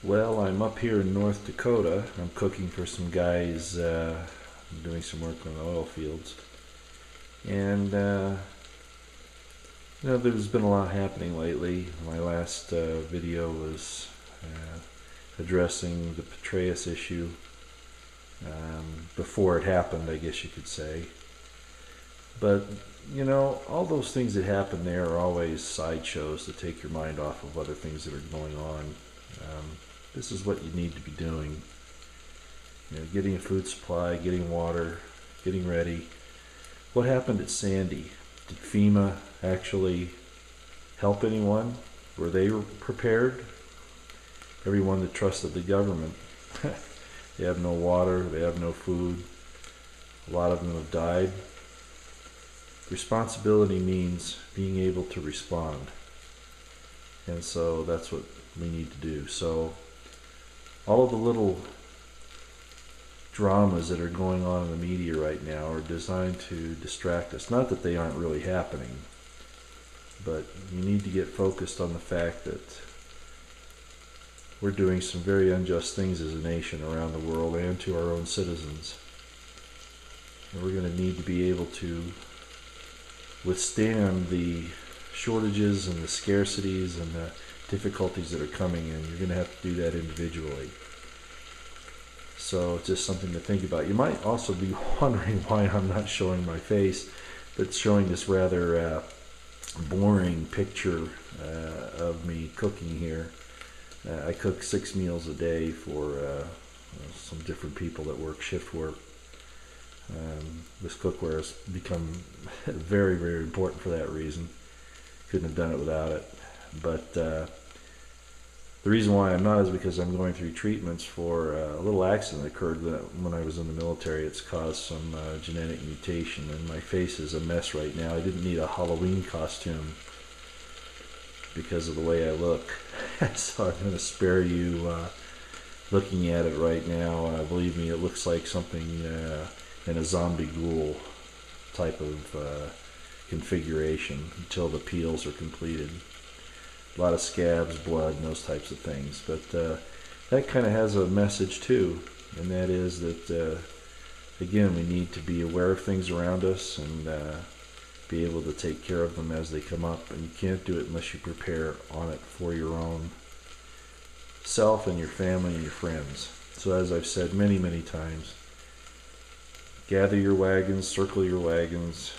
Well, I'm up here in North Dakota. I'm cooking for some guys doing some work on the oil fields. And, there's been a lot happening lately. My last video was addressing the Petraeus issue before it happened, I guess you could say. But, all those things that happen there are always sideshows to take your mind off of other things that are going on. This is what you need to be doing. Getting a food supply, getting water, getting ready. What happened at Sandy? Did FEMA actually help anyone? Were they prepared? Everyone that trusted the government. They have no water, they have no food. A lot of them have died. Responsibility means being able to respond. And so that's what we need to do. So all of the little dramas that are going on in the media right now are designed to distract us. Not that they aren't really happening, but you need to get focused on the fact that we're doing some very unjust things as a nation around the world and to our own citizens. And we're going to need to be able to withstand the shortages and the scarcities and the difficulties that are coming in. You're going to have to do that individually. So it's just something to think about. You might also be wondering why I'm not showing my face, but showing this rather boring picture of me cooking here. I cook 6 meals a day for some different people that work shift work. This cookware has become very, very important for that reason. Couldn't have done it without it. But the reason why I'm not is because I'm going through treatments for a little accident that occurred when I was in the military. It's caused some genetic mutation, and my face is a mess right now. I didn't need a Halloween costume because of the way I look. So I'm going to spare you looking at it right now. Believe me, it looks like something in a zombie ghoul type of configuration until the peels are completed. A lot of scabs, blood, and those types of things. But that kind of has a message too, and that is that, again, we need to be aware of things around us and be able to take care of them as they come up. And you can't do it unless you prepare on it for your own self and your family and your friends. So as I've said many, many times, gather your wagons, circle your wagons,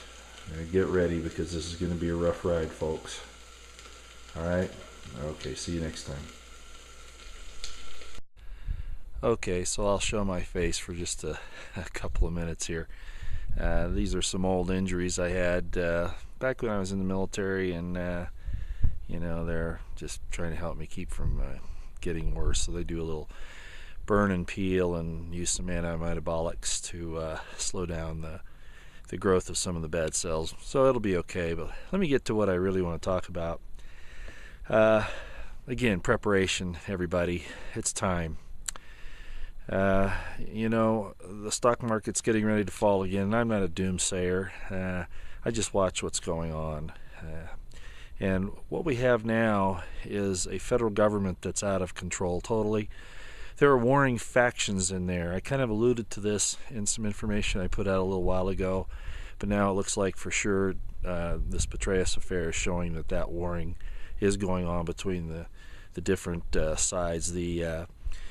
and get ready, because this is going to be a rough ride, folks. Alright? Okay, see you next time. Okay, so I'll show my face for just a couple of minutes here. These are some old injuries I had back when I was in the military, and they're just trying to help me keep from getting worse. So they do a little burn and peel and use some antimetabolics to slow down the growth of some of the bad cells. So it'll be okay, but let me get to what I really want to talk about. Again, preparation, everybody. It's time. The stock market's getting ready to fall again, and I'm not a doomsayer. I just watch what's going on. And what we have now is a federal government that's out of control totally. There are warring factions in there. I kind of alluded to this in some information I put out a little while ago, but now it looks like for sure this Petraeus affair is showing that warring is going on between the different sides, the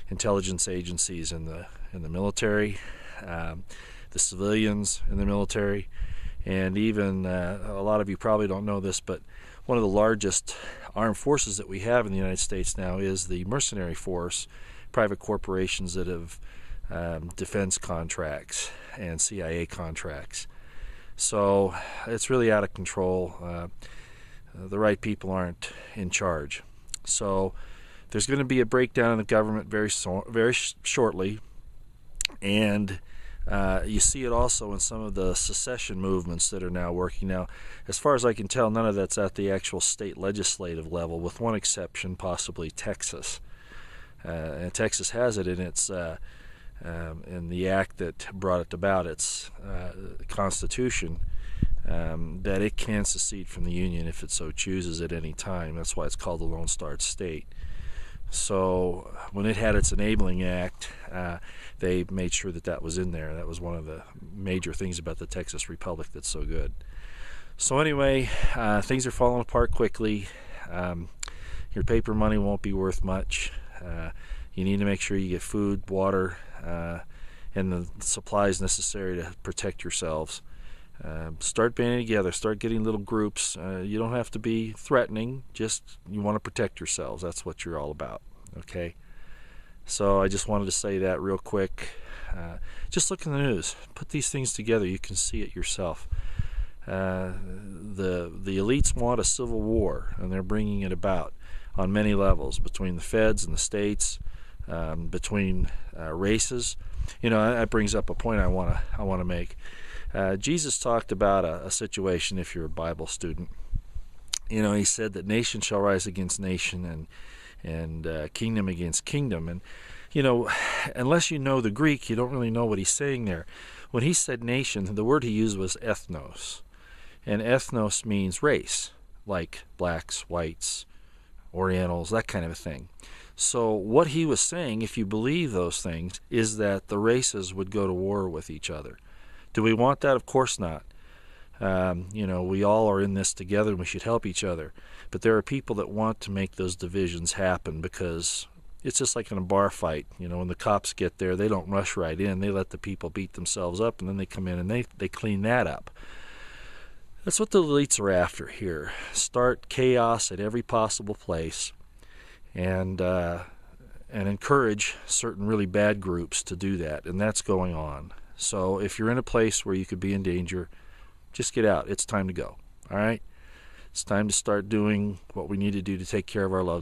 intelligence agencies in the military, the civilians in the military, and even a lot of you probably don't know this, but one of the largest armed forces that we have in the United States now is the mercenary force, private corporations that have defense contracts and CIA contracts. So it's really out of control. The right people aren't in charge. So there's going to be a breakdown in the government very shortly, and you see it also in some of the secession movements that are now working. Now, as far as I can tell, none of that's at the actual state legislative level, with one exception, possibly Texas. And Texas has it in its in the act that brought it about, its Constitution, that it can secede from the Union if it so chooses at any time. That's why it's called the Lone Star State. So when it had its enabling act, they made sure that that was in there. That was one of the major things about the Texas Republic that's so good. So anyway, things are falling apart quickly. Your paper money won't be worth much. You need to make sure you get food, water, and the supplies necessary to protect yourselves. Start banding together. Start getting little groups. You don't have to be threatening. Just you want to protect yourselves. That's what you're all about. Okay? So I just wanted to say that real quick. Just look in the news. Put these things together. You can see it yourself. The elites want a civil war, and they're bringing it about on many levels, between the feds and the states, between races. You know, that brings up a point I want to make. Jesus talked about a situation, if you're a Bible student. You know, he said that nation shall rise against nation and kingdom against kingdom. And, you know, unless you know the Greek, you don't really know what he's saying there. When he said nation, the word he used was ethnos. And ethnos means race, like blacks, whites, Orientals, that kind of a thing. So what he was saying, if you believe those things, is that the races would go to war with each other. Do we want that? Of course not. You know, we all are in this together and we should help each other. But there are people that want to make those divisions happen because it's just like in a bar fight. You know, when the cops get there, they don't rush right in. They let the people beat themselves up, and then they come in and they clean that up. That's what the elites are after here. Start chaos at every possible place and encourage certain really bad groups to do that, and that's going on. So if you're in a place where you could be in danger, just get out. It's time to go. All right? It's time to start doing what we need to do to take care of our loved ones.